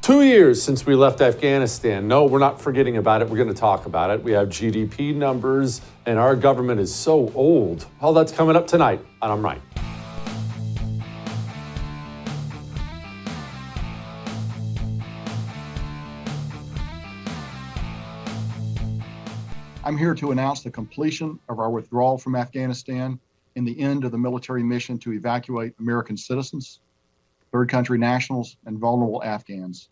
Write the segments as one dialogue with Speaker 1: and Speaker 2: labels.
Speaker 1: 2 years since we left Afghanistan. No, we're not forgetting about it. We're going to talk about it. We have GDP numbers, and our government is so old. All that's coming up tonight on I'm Right.
Speaker 2: I'm here to announce the completion of our withdrawal from Afghanistan and the end of the military mission to evacuate American citizens, third country nationals, and vulnerable Afghans.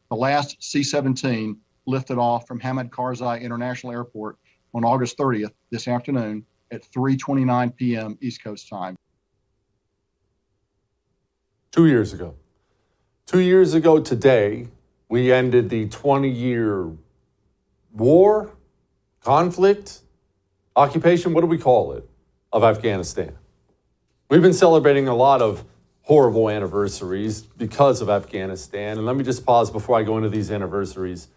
Speaker 2: The last C-17 lifted off from Hamid Karzai International Airport on August 30th, this afternoon at 3:29 p.m. East Coast time.
Speaker 1: 2 years ago. 2 years ago today, we ended the 20-year war, conflict, occupation, what do we call it, of Afghanistan. We've been celebrating a lot of horrible anniversaries because of Afghanistan. And let me just pause before I go into these anniversaries.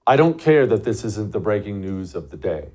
Speaker 1: I don't care that this isn't the breaking news of the day.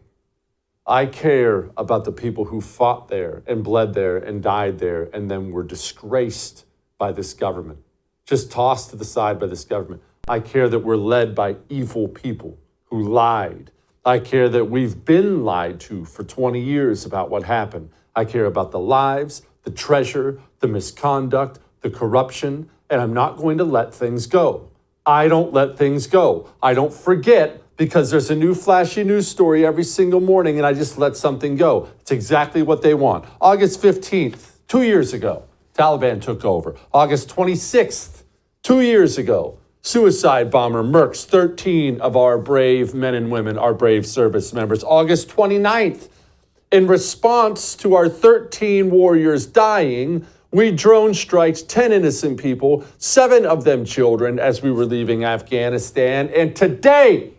Speaker 1: I care about the people who fought there and bled there and died there and then were disgraced by this government, just tossed to the side by this government. I care that we're led by evil people who lied. I care that we've been lied to for 20 years about what happened. I care about the lives, the treasure, the misconduct, the corruption, and I'm not going to let things go. I don't let things go. I don't forget because there's a new flashy news story every single morning and I just let something go. It's exactly what they want. August 15th, 2 years ago, Taliban took over. August 26th, 2 years ago, suicide bomber murks 13 of our brave men and women, our brave service members. August 29th, in response to our 13 warriors dying, we drone strikes 10 innocent people, 7 of them children, as we were leaving Afghanistan. And today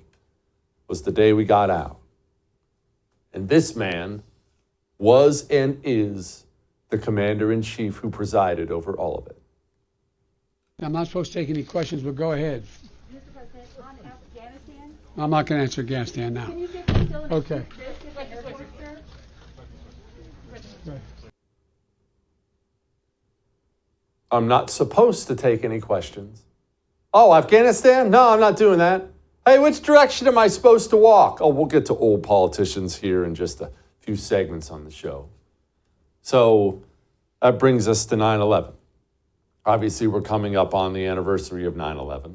Speaker 1: was the day we got out. And this man was and is the commander-in-chief who presided over all of it.
Speaker 3: I'm not supposed to take any questions, but go ahead.
Speaker 4: Mr. President, on Afghanistan?
Speaker 3: I'm not going to answer Afghanistan now.
Speaker 4: Can you give facilities
Speaker 3: Okay. Right.
Speaker 1: I'm not supposed to take any questions. Oh, Afghanistan? No, I'm not doing that. Hey, which direction am I supposed to walk? Oh, we'll get to old politicians here in just a few segments on the show. So that brings us to 9/11. Obviously, we're coming up on the anniversary of 9/11.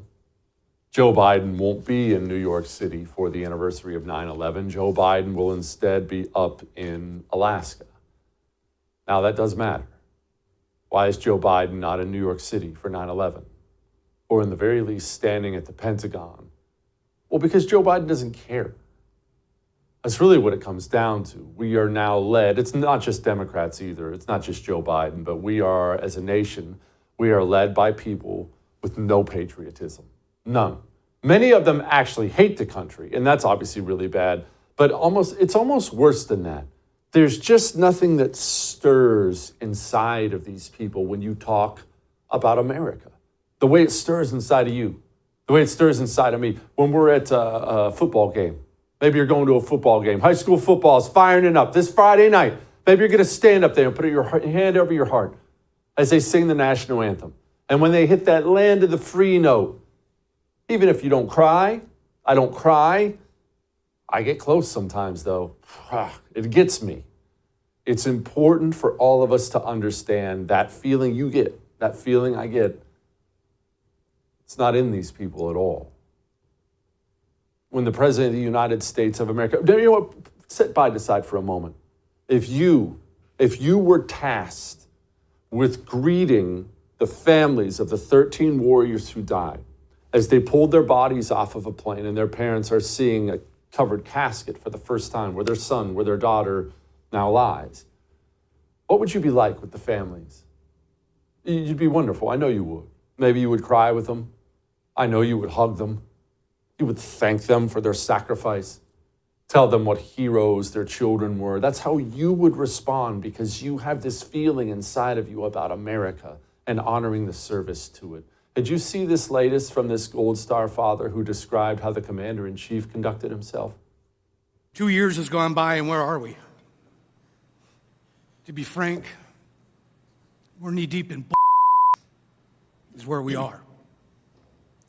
Speaker 1: Joe Biden won't be in New York City for the anniversary of 9/11. Joe Biden will instead be up in Alaska. Now, that does matter. Why is Joe Biden not in New York City for 9/11? Or in the very least, standing at the Pentagon? Well, because Joe Biden doesn't care. That's really what it comes down to. We are now led, it's not just Democrats either, it's not just Joe Biden, but we are, as a nation, we are led by people with no patriotism. None. Many of them actually hate the country, and that's obviously really bad, but it's almost worse than that. There's just nothing that stirs inside of these people when you talk about America. The way it stirs inside of you, the way it stirs inside of me when we're at a football game. Maybe you're going to a football game. High school football is firing it up this Friday night. Maybe you're going to stand up there and put your hand over your heart as they sing the national anthem. And when they hit that land of the free note, even if you don't cry, I don't cry. I get close sometimes, though. It gets me. It's important for all of us to understand that feeling you get, that feeling I get. It's not in these people at all. When the President of the United States of America, you know what? Sit by the side for a moment. If you were tasked with greeting the families of the 13 warriors who died as they pulled their bodies off of a plane and their parents are seeing a covered casket for the first time where their son, where their daughter now lies, what would you be like with the families? You'd be wonderful. I know you would. Maybe you would cry with them. I know you would hug them. You would thank them for their sacrifice. Tell them what heroes their children were. That's how you would respond because you have this feeling inside of you about America and honoring the service to it. Did you see this latest from this Gold Star father who described how the commander-in-chief conducted himself?
Speaker 5: 2 years has gone by, and where are we? To be frank, we're knee-deep in is where we are.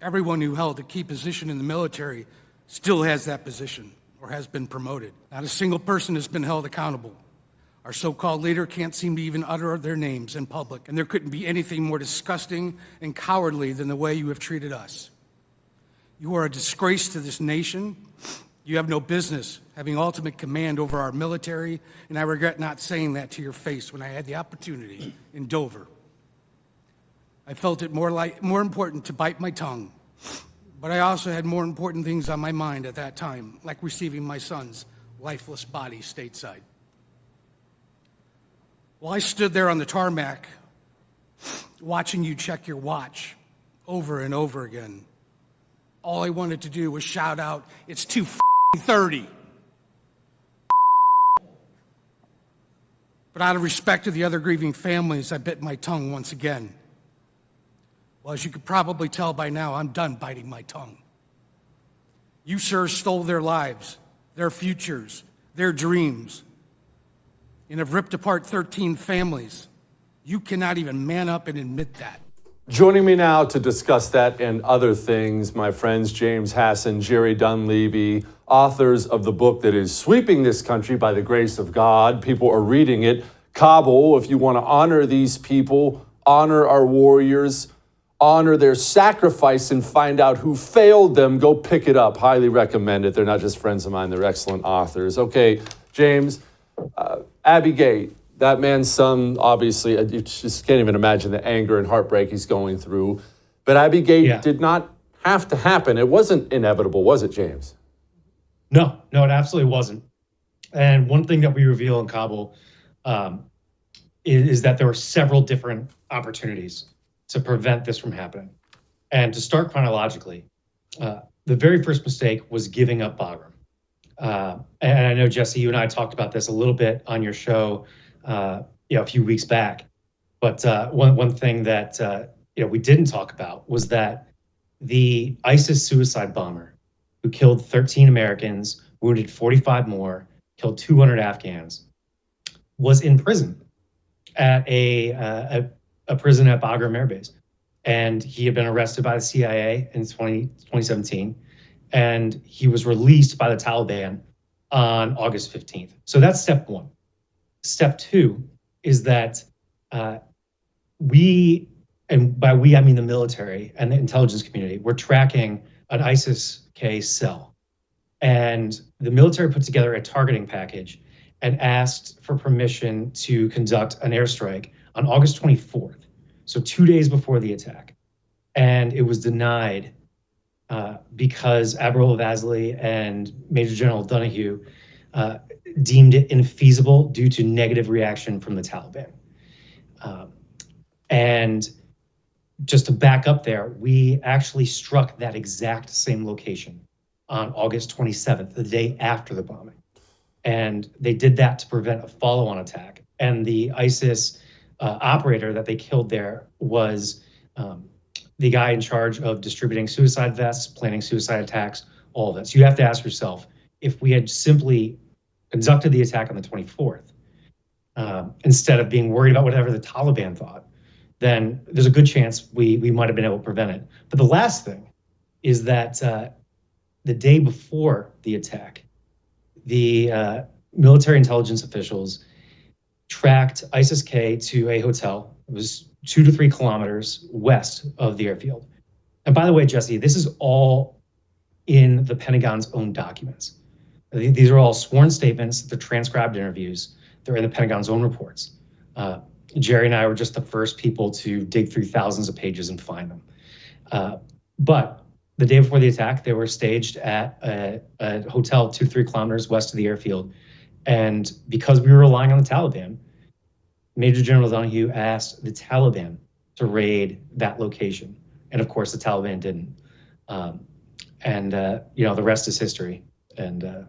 Speaker 5: Everyone who held a key position in the military still has that position or has been promoted. Not a single person has been held accountable. Our so-called leader can't seem to even utter their names in public, and there couldn't be anything more disgusting and cowardly than the way you have treated us. You are a disgrace to this nation. You have no business having ultimate command over our military, and I regret not saying that to your face when I had the opportunity in Dover. I felt it more important to bite my tongue, but I also had more important things on my mind at that time, like receiving my son's lifeless body stateside. While I stood there on the tarmac, watching you check your watch over and over again, all I wanted to do was shout out, "It's 2:30." But out of respect to the other grieving families, I bit my tongue once again. Well, as you could probably tell by now, I'm done biting my tongue. You, sir, stole their lives, their futures, their dreams, and have ripped apart 13 families. You cannot even man up and admit that.
Speaker 1: Joining me now to discuss that and other things, my friends James Hasson, Jerry Dunleavy, authors of the book that is sweeping this country by the grace of God. People are reading it. Kabul, if you want to honor these people, honor our warriors, honor their sacrifice and find out who failed them, go pick it up. Highly recommend it. They're not just friends of mine, they're excellent authors. Okay, James, Abbey Gate, that man's son, obviously, you just can't even imagine the anger and heartbreak he's going through. But Abbey Gate did not have to happen. It wasn't inevitable, was it, James?
Speaker 6: No, it absolutely wasn't. And one thing that we reveal in Kabul is that there were several different opportunities to prevent this from happening. And to start chronologically, the very first mistake was giving up Bagram. And I know, Jesse, you and I talked about this a little bit on your show a few weeks back. But one thing that we didn't talk about was that the ISIS suicide bomber who killed 13 Americans, wounded 45 more, killed 200 Afghans, was in prison at a prison at Bagram Air Base. And he had been arrested by the CIA in 2017, and he was released by the Taliban on August 15th. So that's step one. Step two is that we, and by we I mean the military and the intelligence community, we're tracking an ISIS-K cell. And the military put together a targeting package and asked for permission to conduct an airstrike on August 24th, so 2 days before the attack. And it was denied because Admiral Vasily and Major General Donahue deemed it infeasible due to negative reaction from the Taliban. And just to back up there, we actually struck that exact same location on August 27th, the day after the bombing. And they did that to prevent a follow-on attack. And the ISIS operator that they killed there was the guy in charge of distributing suicide vests, planning suicide attacks, all of that. So you have to ask yourself, if we had simply conducted the attack on the 24th, instead of being worried about whatever the Taliban thought, then there's a good chance we might have been able to prevent it. But the last thing is that the day before the attack, the military intelligence officials tracked ISIS-K to a hotel. It was 2 to 3 kilometers west of the airfield. And by the way, Jesse, this is all in the Pentagon's own documents. These are all sworn statements. They're transcribed interviews. They're in the Pentagon's own reports. Jerry and I were just the first people to dig through thousands of pages and find them. But the day before the attack, they were staged at a hotel 2 to 3 kilometers west of the airfield. And because we were relying on the Taliban, Major General Donahue asked the Taliban to raid that location. And of course, the Taliban didn't. The rest is history. And,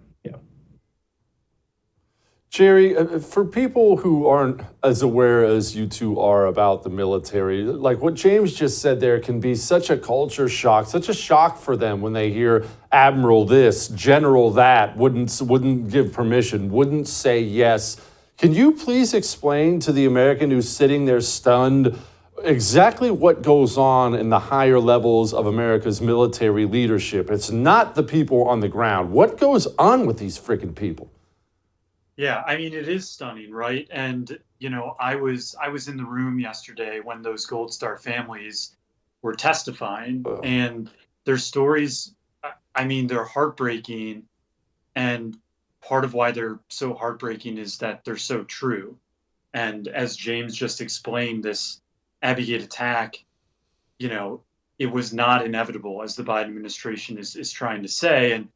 Speaker 1: Jerry, for people who aren't as aware as you two are about the military, like what James just said there can be such a culture shock, such a shock for them when they hear Admiral this, General that, wouldn't give permission, wouldn't say yes. Can you please explain to the American who's sitting there stunned exactly what goes on in the higher levels of America's military leadership. It's not the people on the ground. What goes on with these freaking people?
Speaker 7: Yeah, I mean, it is stunning, right? And I was in the room yesterday when those Gold Star families were testifying,
Speaker 1: Ugh.
Speaker 7: and their stories, I mean, they're heartbreaking, and part of why they're so heartbreaking is that they're so true. And as James just explained, this Abbey Gate attack, it was not inevitable, as the Biden administration is trying to say. And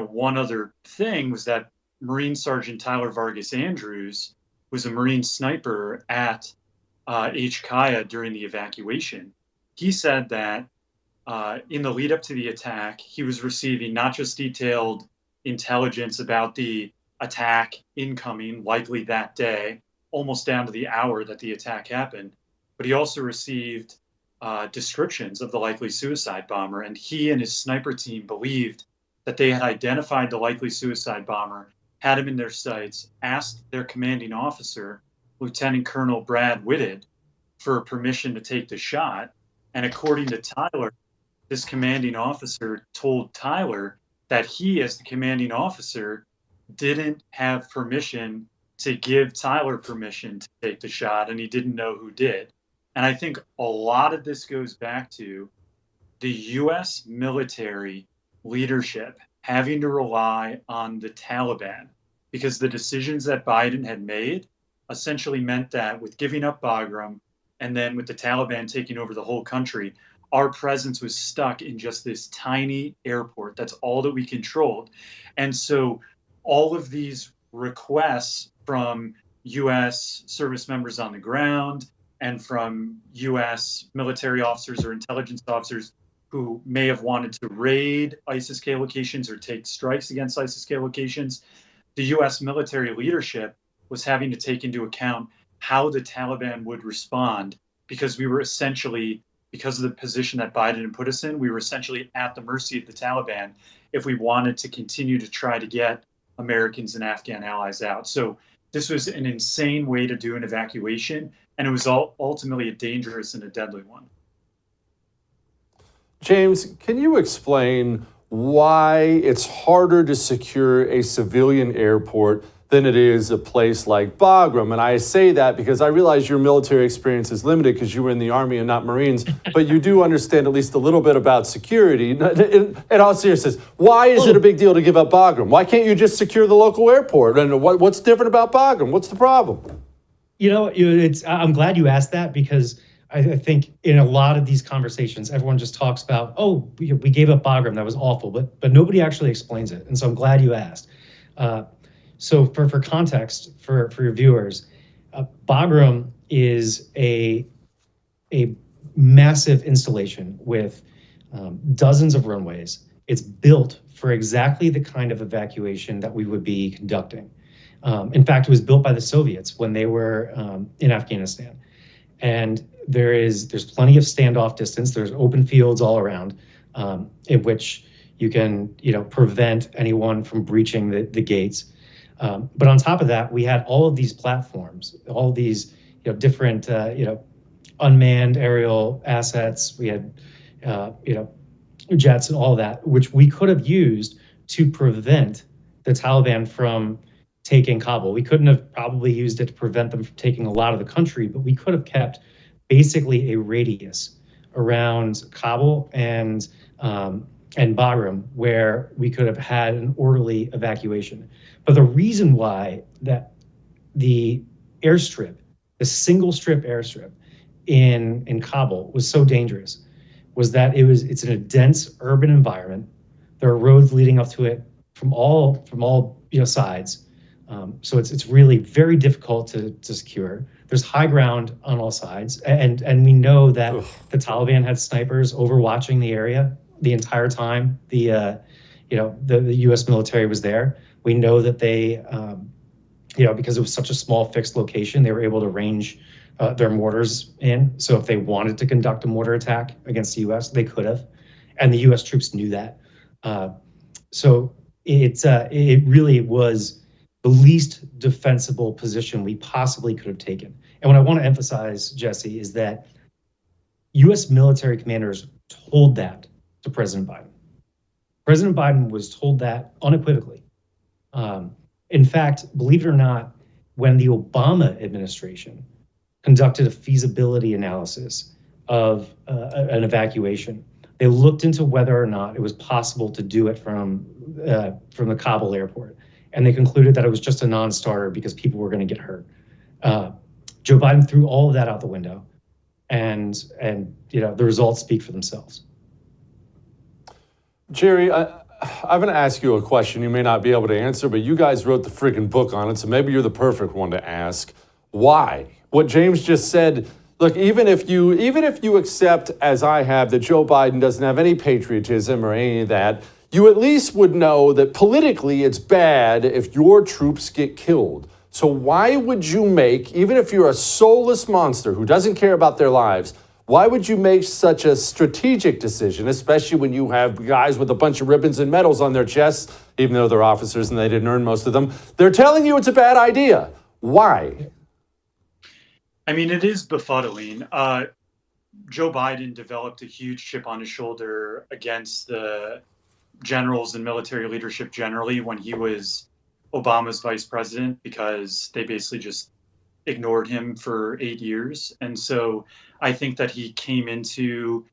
Speaker 7: one other thing was that Marine Sergeant Tyler Vargas Andrews was a Marine sniper at HKIA during the evacuation. He said that in the lead up to the attack, he was receiving not just detailed intelligence about the attack incoming, likely that day, almost down to the hour that the attack happened, but he also received descriptions of the likely suicide bomber. And he and his sniper team believed that they had identified the likely suicide bomber, had him in their sights, asked their commanding officer, Lieutenant Colonel Brad Whitted, for permission to take the shot. And according to Tyler, this commanding officer told Tyler that he, as the commanding officer, didn't have permission to give Tyler permission to take the shot, and he didn't know who did. And I think a lot of this goes back to the U.S. military leadership having to rely on the Taliban, because the decisions that Biden had made essentially meant that with giving up Bagram and then with the Taliban taking over the whole country, our presence was stuck in just this tiny airport. That's all that we controlled. And so all of these requests from U.S. service members on the ground and from U.S. military officers or intelligence officers who may have wanted to raid ISIS-K locations or take strikes against ISIS-K locations, the U.S. military leadership was having to take into account how the Taliban would respond, because we were essentially, because of the position that Biden had put us in, we were essentially at the mercy of the Taliban if we wanted to continue to try to get Americans and Afghan allies out. So this was an insane way to do an evacuation, and it was ultimately a dangerous and a deadly one.
Speaker 1: James, can you explain why it's harder to secure a civilian airport than it is a place like Bagram? And I say that because I realize your military experience is limited because you were in the Army and not Marines, but you do understand at least a little bit about security. In all seriousness, why is it a big deal to give up Bagram? Why can't you just secure the local airport? And what's different about Bagram? What's the problem?
Speaker 6: I'm glad you asked that, because I think in a lot of these conversations, everyone just talks about, oh, we gave up Bagram, that was awful, but nobody actually explains it. And so I'm glad you asked. So for context, for your viewers, Bagram is a massive installation with dozens of runways. It's built for exactly the kind of evacuation that we would be conducting. In fact, it was built by the Soviets when they were in Afghanistan. And there's plenty of standoff distance. There's open fields all around, in which you can prevent anyone from breaching the gates. But on top of that, we had all of these platforms, all of these different unmanned aerial assets. We had jets and all of that, which we could have used to prevent the Taliban from taking Kabul. We couldn't have probably used it to prevent them from taking a lot of the country, but we could have kept basically a radius around Kabul and Bagram where we could have had an orderly evacuation. But the reason why that the airstrip, the single strip airstrip in Kabul was so dangerous was that it's in a dense urban environment. There are roads leading up to it from all sides. So it's really very difficult to secure. There's high ground on all sides, and we know that the Taliban had snipers overwatching the area the entire time the U.S. military was there. We know that they, because it was such a small fixed location, they were able to range their mortars in. So if they wanted to conduct a mortar attack against the U.S., they could have, and the U.S. troops knew that. So it really was the least defensible position we possibly could have taken. And what I want to emphasize, Jesse, is that U.S. military commanders told that to President Biden. President Biden was told that unequivocally. In fact, believe it or not, when the Obama administration conducted a feasibility analysis of an evacuation, they looked into whether or not it was possible to do it from the Kabul airport, and they concluded that it was just a non-starter because people were going to get hurt. Joe Biden threw all of that out the window, and the results speak for themselves.
Speaker 1: Jerry, I'm going to ask you a question you may not be able to answer, but you guys wrote the friggin' book on it, so maybe you're the perfect one to ask. Why? What James just said, look, even if you accept, as I have, that Joe Biden doesn't have any patriotism or any of that, you at least would know that politically it's bad if your troops get killed. So why would you make, even if you're a soulless monster who doesn't care about their lives, why would you make such a strategic decision, especially when you have guys with a bunch of ribbons and medals on their chests, even though they're officers and they didn't earn most of them? They're telling you it's a bad idea. Why?
Speaker 7: I mean, it is befuddling. Joe Biden developed a huge chip on his shoulder against the generals and military leadership generally when he was Obama's vice president, because they basically just ignored him for 8 years. And so I think that he came into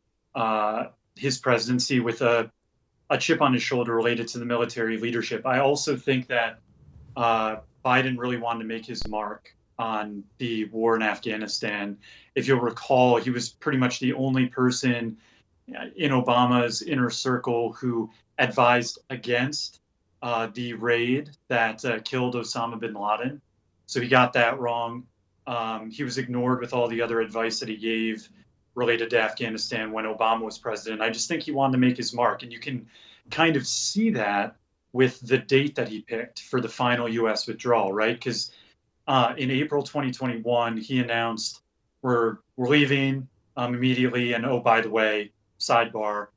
Speaker 7: his presidency with a chip on his shoulder related to the military leadership. I also think that Biden really wanted to make his mark on the war in Afghanistan. If you'll recall, he was pretty much the only person in Obama's inner circle who advised against the raid that killed Osama bin Laden. So he got that wrong. He was ignored with all the other advice that he gave related to Afghanistan when Obama was president. I just think he wanted to make his mark. And you can kind of see that with the date that he picked for the final U.S. withdrawal, right? Because in April 2021, he announced we're leaving immediately. And oh, by the way, sidebar,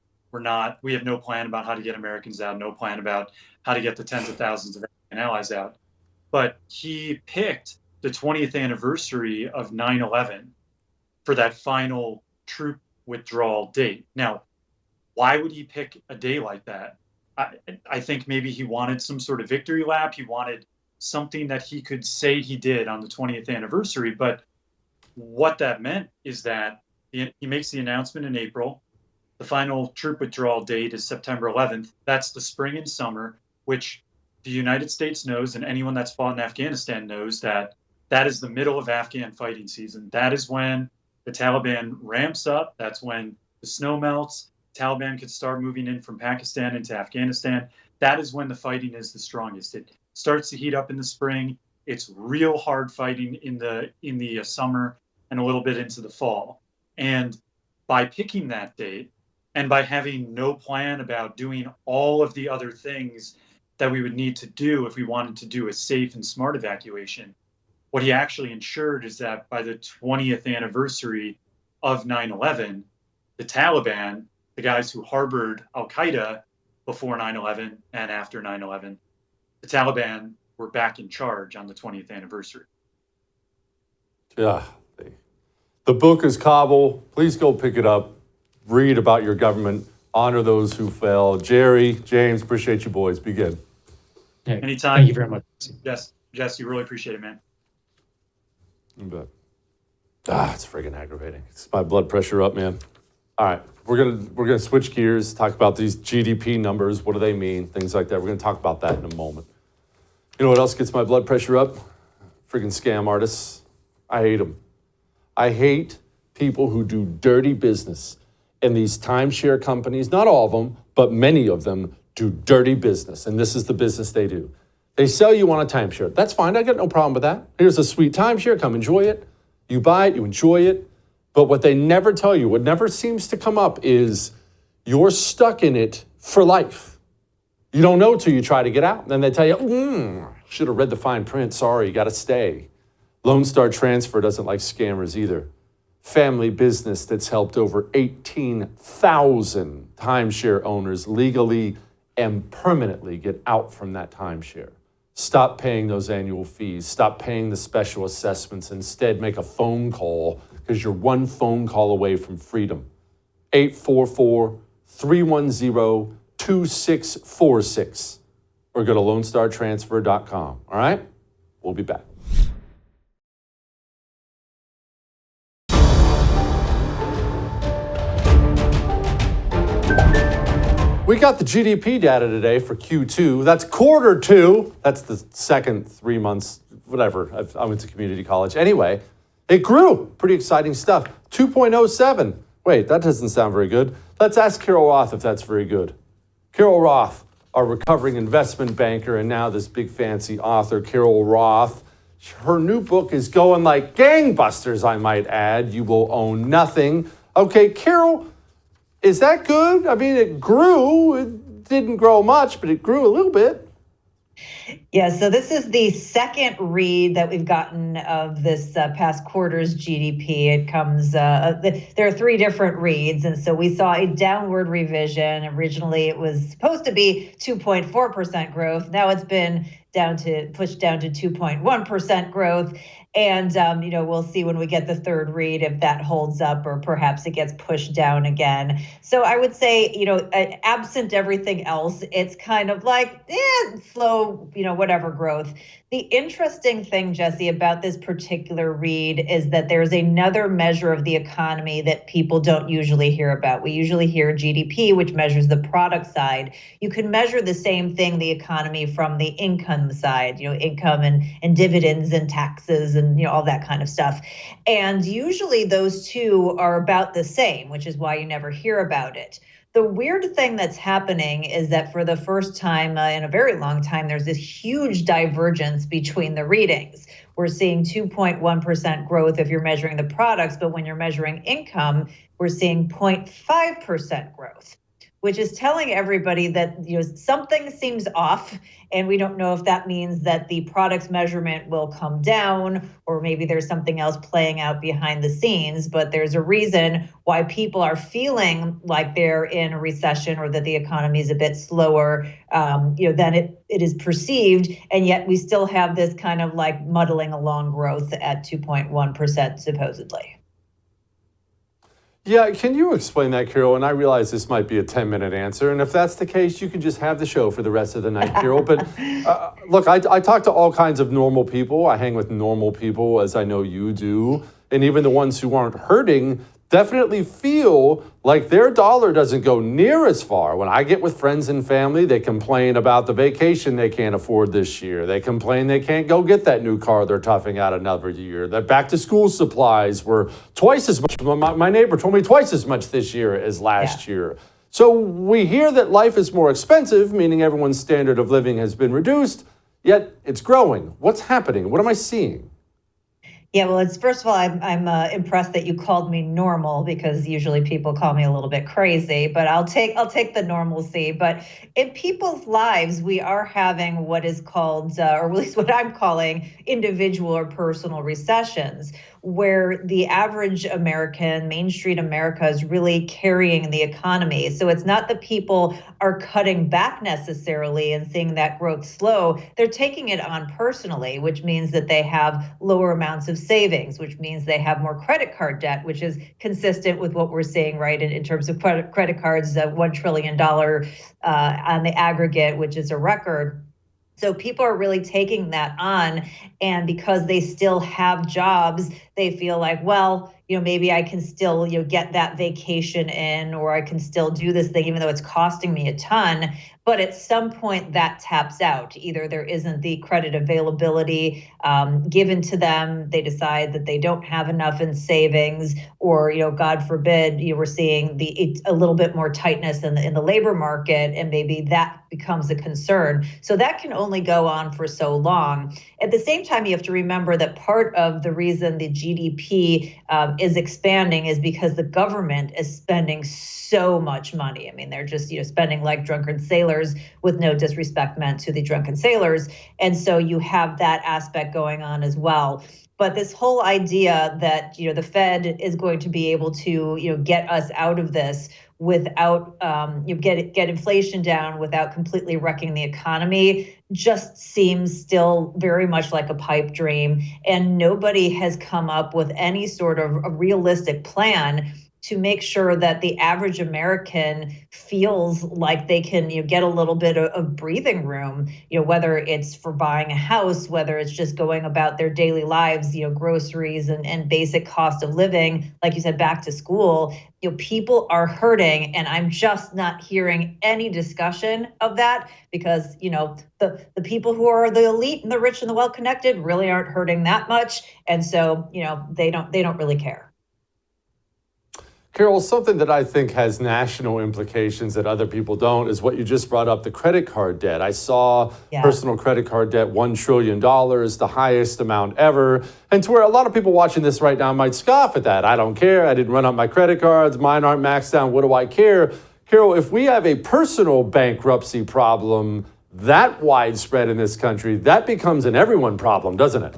Speaker 7: we have no plan about how to get Americans out, no plan about how to get the tens of thousands of Afghan allies out. But he picked the 20th anniversary of 9/11 for that final troop withdrawal date. Now, why would he pick a day like that? I think maybe he wanted some sort of victory lap. He wanted something that he could say he did on the 20th anniversary. But what that meant is that he makes the announcement in April. The final troop withdrawal date is September 11th. That's the spring and summer, which the United States knows, and anyone that's fought in Afghanistan knows, that that is the middle of Afghan fighting season. That is when the Taliban ramps up. That's when the snow melts. Taliban could start moving in from Pakistan into Afghanistan. That is when the fighting is the strongest. It starts to heat up in the spring. It's real hard fighting in the summer and a little bit into the fall. And by picking that date and by having no plan about doing all of the other things that we would need to do if we wanted to do a safe and smart evacuation, what he actually ensured is that by the 20th anniversary of 9/11, the Taliban, the guys who harbored Al-Qaeda before 9/11 and after 9/11, the Taliban were back in charge on the 20th anniversary.
Speaker 1: Yeah. The book is Kabul. Please go pick it up. Read about your government. Honor those who fell. Jerry, James, appreciate you boys. Be good.
Speaker 6: Hey,
Speaker 7: Anytime.
Speaker 6: Thank you very much.
Speaker 7: Jesse, really appreciate it, man.
Speaker 1: You bet. It's friggin' aggravating. It's my blood pressure up, man. All right, we're gonna switch gears, talk about these GDP numbers. What do they mean? Things like that. We're gonna talk about that in a moment. You know what else gets my blood pressure up? Friggin' scam artists. I hate them. I hate people who do dirty business. And these timeshare companies, not all of them, but many of them do dirty business. And this is the business they do. They sell you on a timeshare. That's fine. I got no problem with that. Here's a sweet timeshare. Come enjoy it. You buy it, you enjoy it. But what they never tell you, what never seems to come up, is you're stuck in it for life. You don't know till you try to get out. Then they tell you, should have read the fine print. Sorry, you got to stay. Lone Star Transfer doesn't like scammers either. Family business that's helped over 18,000 timeshare owners legally and permanently get out from that timeshare. Stop paying those annual fees. Stop paying the special assessments. Instead, make a phone call, because you're one phone call away from freedom. 844-310-2646 or go to LoneStarTransfer.com. All right? We'll be back. We got the GDP data today for Q2. That's quarter two. That's the second 3 months, whatever. I went to community college. Anyway, it grew. Pretty exciting stuff. 2.07. Wait, that doesn't sound very good. Let's ask Carol Roth if that's very good. Carol Roth, our recovering investment banker and now this big fancy author, Carol Roth. Her new book is going like gangbusters, I might add. You Will Own Nothing. Okay, Carol, is that good? I mean, it grew. It didn't grow much, but it grew a little bit.
Speaker 8: Yeah, so this is the second read that we've gotten of this past quarter's GDP. It comes, there are three different reads, and so we saw a downward revision. Originally, it was supposed to be 2.4% growth. Now it's been pushed down to 2.1% growth. And, we'll see when we get the third read if that holds up or perhaps it gets pushed down again. So I would say, absent everything else, it's kind of like slow, whatever growth. The interesting thing, Jesse, about this particular read is that there's another measure of the economy that people don't usually hear about. We usually hear GDP, which measures the product side. You can measure the same thing, the economy, from the income side, income and dividends and taxes and all that kind of stuff. And usually those two are about the same, which is why you never hear about it. The weird thing that's happening is that for the first time in a very long time, there's this huge divergence between the readings. We're seeing 2.1% growth if you're measuring the products, but when you're measuring income, we're seeing 0.5% growth, which is telling everybody that something seems off, and we don't know if that means that the products measurement will come down, or maybe there's something else playing out behind the scenes. But there's a reason why people are feeling like they're in a recession or that the economy is a bit slower than it is perceived, and yet we still have this kind of like muddling along growth at 2.1% supposedly.
Speaker 1: Yeah, can you explain that, Carol? And I realize this might be a 10-minute answer. And if that's the case, you can just have the show for the rest of the night, Carol. But look, I talk to all kinds of normal people. I hang with normal people, as I know you do. And even the ones who aren't hurting definitely feel like their dollar doesn't go near as far. When I get with friends and family, they complain about the vacation they can't afford this year. They complain they can't go get that new car they're toughing out another year. That back to school supplies were twice as much. My neighbor told me twice as much this year as last year. So we hear that life is more expensive, meaning everyone's standard of living has been reduced, yet it's growing. What's happening? What am I seeing?
Speaker 8: Yeah, well, first of all, I'm impressed that you called me normal, because usually people call me a little bit crazy, but I'll take the normalcy. But in people's lives, we are having what is called, or at least what I'm calling, individual or personal recessions, where the average American, Main Street America, is really carrying the economy. So it's not that people are cutting back necessarily and seeing that growth slow. They're taking it on personally, which means that they have lower amounts of savings, which means they have more credit card debt, which is consistent with what we're seeing, right, in terms of credit cards, $1 trillion on the aggregate, which is a record. So people are really taking that on. And because they still have jobs, they feel like, well, maybe I can still, get that vacation in, or I can still do this thing, even though it's costing me a ton. But at some point that taps out. Either there isn't the credit availability given to them. They decide that they don't have enough in savings, or, God forbid, we're seeing a little bit more tightness in the labor market, and maybe that becomes a concern. So that can only go on for so long. At the same time, you have to remember that part of the reason the GDP is expanding is because the government is spending so much money. I mean, they're just, spending like drunken sailors, with no disrespect meant to the drunken sailors. And so you have that aspect going on as well. But this whole idea that, the Fed is going to be able to, get us out of this without, get inflation down without completely wrecking the economy just seems still very much like a pipe dream. And nobody has come up with any sort of a realistic plan to make sure that the average American feels like they can, get a little bit of breathing room, whether it's for buying a house, whether it's just going about their daily lives, groceries and basic cost of living, like you said, back to school. People are hurting, and I'm just not hearing any discussion of that because, the people who are the elite and the rich and the well-connected really aren't hurting that much. And so, they don't really care.
Speaker 1: Carol, something that I think has national implications that other people don't is what you just brought up, the credit card debt. I saw personal credit card debt, $1 trillion, the highest amount ever. And to where a lot of people watching this right now might scoff at that. I don't care. I didn't run up my credit cards. Mine aren't maxed out. What do I care? Carol, if we have a personal bankruptcy problem that widespread in this country, that becomes an everyone problem, doesn't it?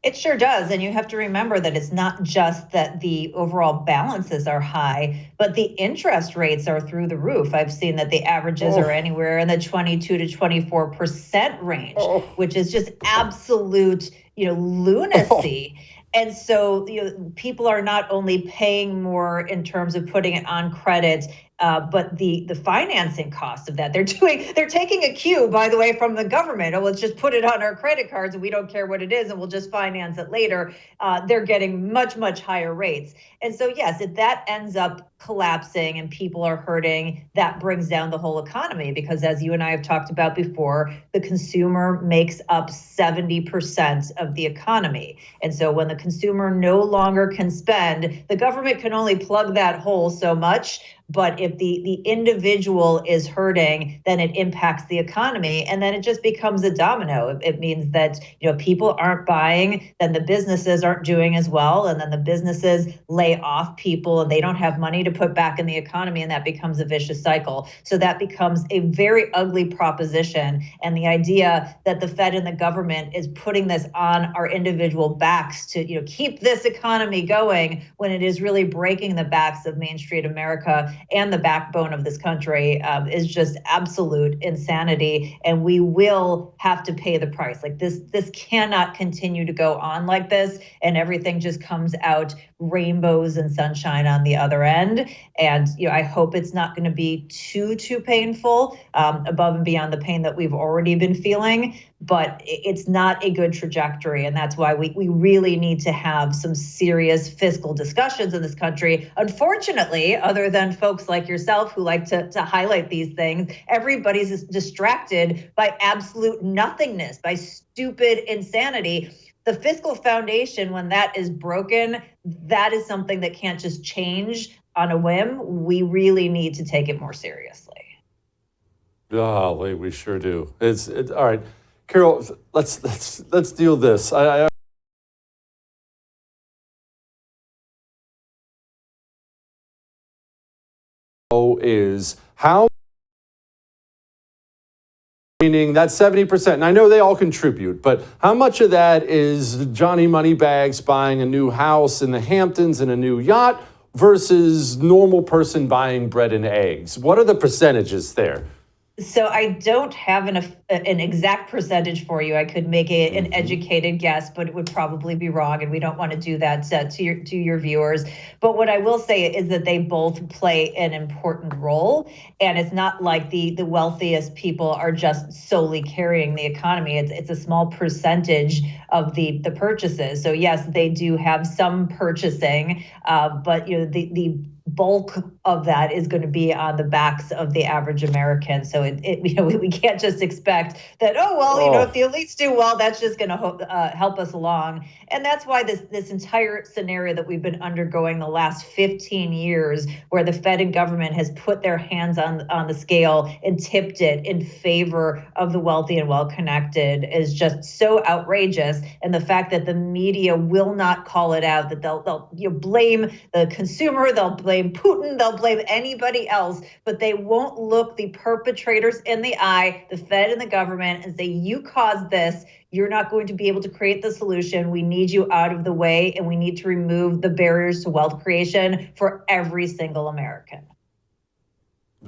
Speaker 8: It sure does. And you have to remember that it's not just that the overall balances are high, but the interest rates are through the roof. I've seen that the averages are anywhere in the 22 to 24% range, which is just absolute, lunacy. And so, people are not only paying more in terms of putting it on credit, but the financing cost of that. They're taking a cue, by the way, from the government. Oh, let's just put it on our credit cards and we don't care what it is and we'll just finance it later. They're getting much, much higher rates. And so, yes, if that ends up collapsing and people are hurting, that brings down the whole economy because, as you and I have talked about before, the consumer makes up 70% of the economy. And so when the consumer no longer can spend, the government can only plug that hole so much. But if the individual is hurting, then it impacts the economy. And then it just becomes a domino. It means that, people aren't buying, then the businesses aren't doing as well. And then the businesses lay off people and they don't have money to put back in the economy. And that becomes a vicious cycle. So that becomes a very ugly proposition. And the idea that the Fed and the government is putting this on our individual backs to, keep this economy going when it is really breaking the backs of Main Street America and the backbone of this country is just absolute insanity. And we will have to pay the price. Like this cannot continue to go on like this. And everything just comes out rainbows and sunshine on the other end. And, I hope it's not going to be too painful above and beyond the pain that we've already been feeling. But it's not a good trajectory. And that's why we really need to have some serious fiscal discussions in this country. Unfortunately, other than folks like yourself who like to highlight these things, everybody's distracted by absolute nothingness, by stupid insanity. The fiscal foundation, when that is broken, that is something that can't just change on a whim. We really need to take it more seriously.
Speaker 1: Golly, we sure do. It's all right. Carol, let's deal this. I is how meaning that 70%, and I know they all contribute, but how much of that is Johnny Moneybags buying a new house in the Hamptons and a new yacht versus normal person buying bread and eggs? What are the percentages there?
Speaker 8: So I don't have an exact percentage for you. I could make an educated guess, but it would probably be wrong, and we don't want to do that to your viewers. But what I will say is that they both play an important role, and it's not like the wealthiest people are just solely carrying the economy. It's a small percentage of the purchases. So yes, they do have some purchasing, but the bulk of that is going to be on the backs of the average American. So we can't just expect that, if the elites do well, that's just going to help us along. And that's why this entire scenario that we've been undergoing the last 15 years, where the Fed and government has put their hands on the scale and tipped it in favor of the wealthy and well-connected, is just so outrageous. And the fact that the media will not call it out, that they'll blame the consumer, they'll blame blame Putin, they'll blame anybody else, but they won't look the perpetrators in the eye, the Fed and the government, and say, you caused this. You're not going to be able to create the solution. We need you out of the way, and we need to remove the barriers to wealth creation for every single American.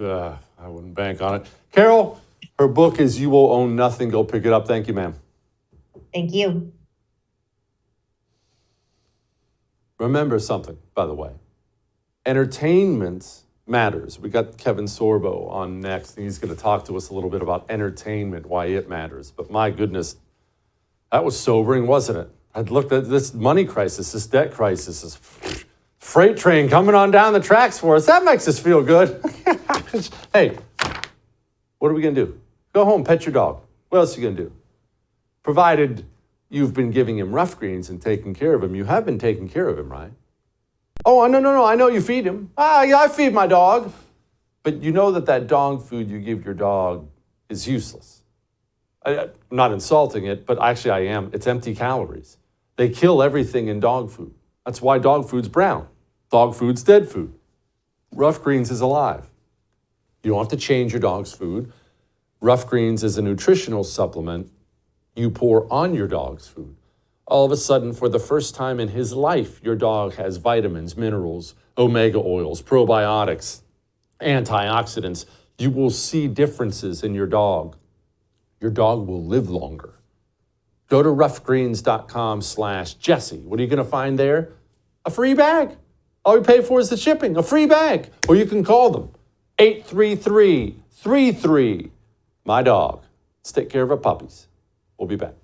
Speaker 1: I wouldn't bank on it. Carol, her book is You Will Own Nothing. Go pick it up. Thank you, ma'am.
Speaker 8: Thank you.
Speaker 1: Remember something, by the way. Entertainment matters. We got Kevin Sorbo on next, and he's going to talk to us a little bit about entertainment, why it matters. But my goodness, that was sobering, wasn't it? I'd looked at this money crisis, this debt crisis, this freight train coming on down the tracks for us. That makes us feel good. Hey, what are we going to do? Go home, pet your dog. What else are you going to do? Provided you've been giving him rough greens and taking care of him. You have been taking care of him, right? Oh, no. I know you feed him. Yeah, I feed my dog. But you know that dog food you give your dog is useless. I'm not insulting it, but actually I am. It's empty calories. They kill everything in dog food. That's why dog food's brown. Dog food's dead food. Rough greens is alive. You don't have to change your dog's food. Rough greens is a nutritional supplement you pour on your dog's food. All of a sudden, for the first time in his life, your dog has vitamins, minerals, omega oils, probiotics, antioxidants. You will see differences in your dog. Your dog will live longer. Go to roughgreens.com/Jesse. What are you going to find there? A free bag. All you pay for is the shipping, a free bag. Or you can call them, 833-33, my dog. Let's take care of our puppies. We'll be back.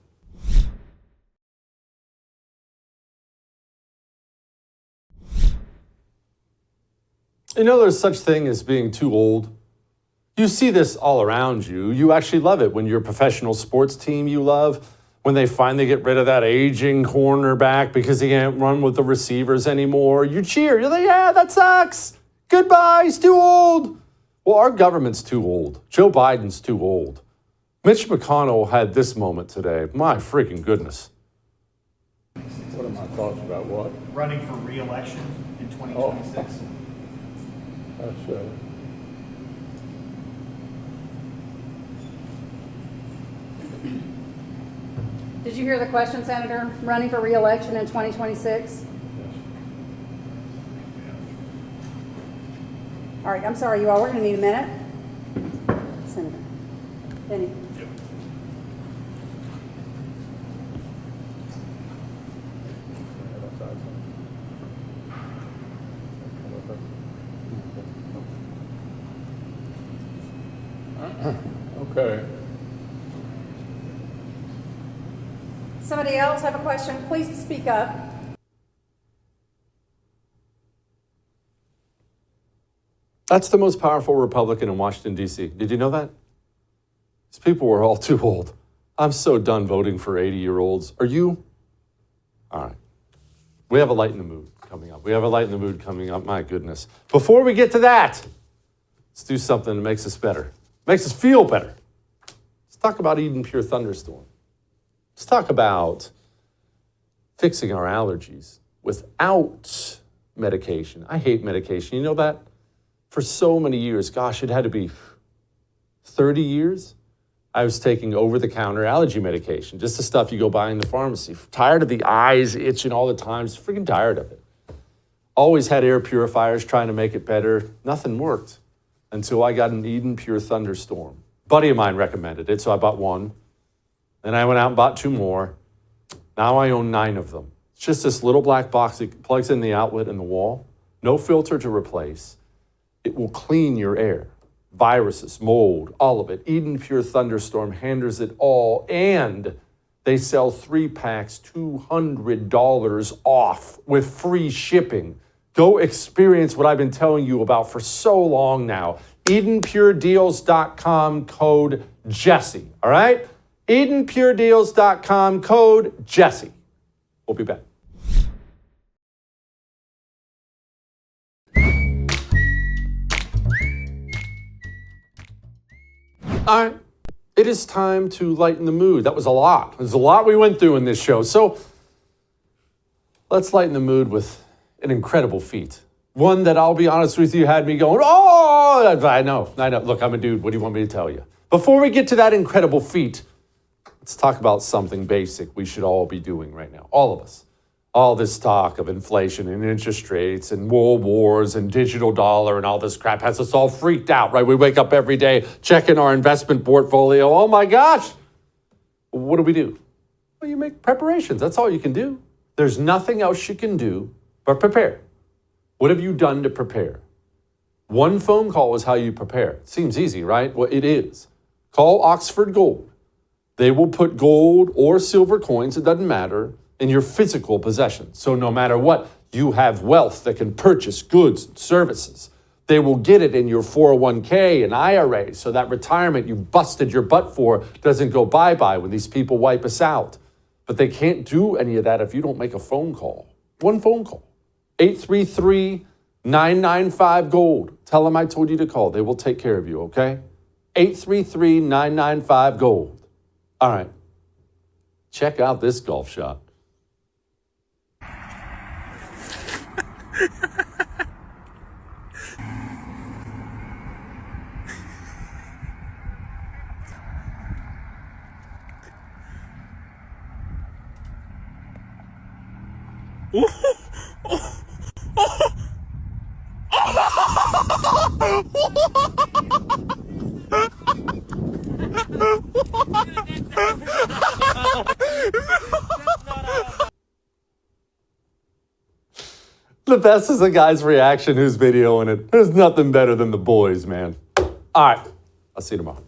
Speaker 1: You know, there's such thing as being too old. You see this all around you. You actually love it when your professional sports team you love, when they finally get rid of that aging cornerback because he can't run with the receivers anymore. You cheer. You're like, yeah, that sucks. Goodbye. He's too old. Well, our government's too old. Joe Biden's too old. Mitch McConnell had this moment today. My freaking goodness.
Speaker 9: What are my thoughts about what?
Speaker 10: Running for re-election in 2026.
Speaker 9: That's
Speaker 11: Did you hear the question, Senator? Running for re-election in 2026? All right, I'm sorry, you all. We're going to need a minute. Senator. Benny.
Speaker 9: okay.
Speaker 11: Somebody else have a question? Please speak up.
Speaker 1: That's the most powerful Republican in Washington, D.C. Did you know that? These people were all too old. I'm so done voting for 80-year-olds. Are you? All right. We have a light in the mood coming up. My goodness. Before we get to that, let's do something that makes us better. Makes us feel better. Let's talk about Eden Pure Thunderstorm. Let's talk about fixing our allergies without medication. I hate medication. You know that? For so many years, gosh, it had to be 30 years, I was taking over-the-counter allergy medication, just the stuff you go buy in the pharmacy. Tired of the eyes itching all the time, just freaking tired of it. Always had air purifiers trying to make it better. Nothing worked until I got an Eden Pure Thunderstorm. A buddy of mine recommended it, so I bought one. Then I went out and bought 2 more. Now I own 9 of them. It's just this little black box that plugs in the outlet in the wall. No filter to replace. It will clean your air. Viruses, mold, all of it. Eden Pure Thunderstorm handles it all. And they sell 3 packs, $200 off with free shipping. Go experience what I've been telling you about for so long now. EdenPureDeals.com, code Jesse. All right? EdenPureDeals.com, code Jesse. We'll be back. All right, it is time to lighten the mood. That was a lot. There's a lot we went through in this show. So let's lighten the mood with an incredible feat. One that I'll be honest with you had me going, oh, I know. Look, I'm a dude. What do you want me to tell you? Before we get to that incredible feat, let's talk about something basic we should all be doing right now. All of us. All this talk of inflation and interest rates and world wars and digital dollar and all this crap has us all freaked out, right? We wake up every day checking our investment portfolio. Oh my gosh. What do? Well, you make preparations. That's all you can do. There's nothing else you can do but prepare. What have you done to prepare? One phone call is how you prepare. Seems easy, right? Well, it is. Call Oxford Gold. They will put gold or silver coins, it doesn't matter, in your physical possession. So no matter what, you have wealth that can purchase goods and services. They will get it in your 401k and IRA so that retirement you busted your butt for doesn't go bye-bye when these people wipe us out. But they can't do any of that if you don't make a phone call. One phone call. 833-995-GOLD. Tell them I told you to call. They will take care of you, okay? 833-995-GOLD. All right. Check out this golf shot. The best is the guy's reaction who's videoing it. There's nothing better than the boys, man. All right. I'll see you tomorrow.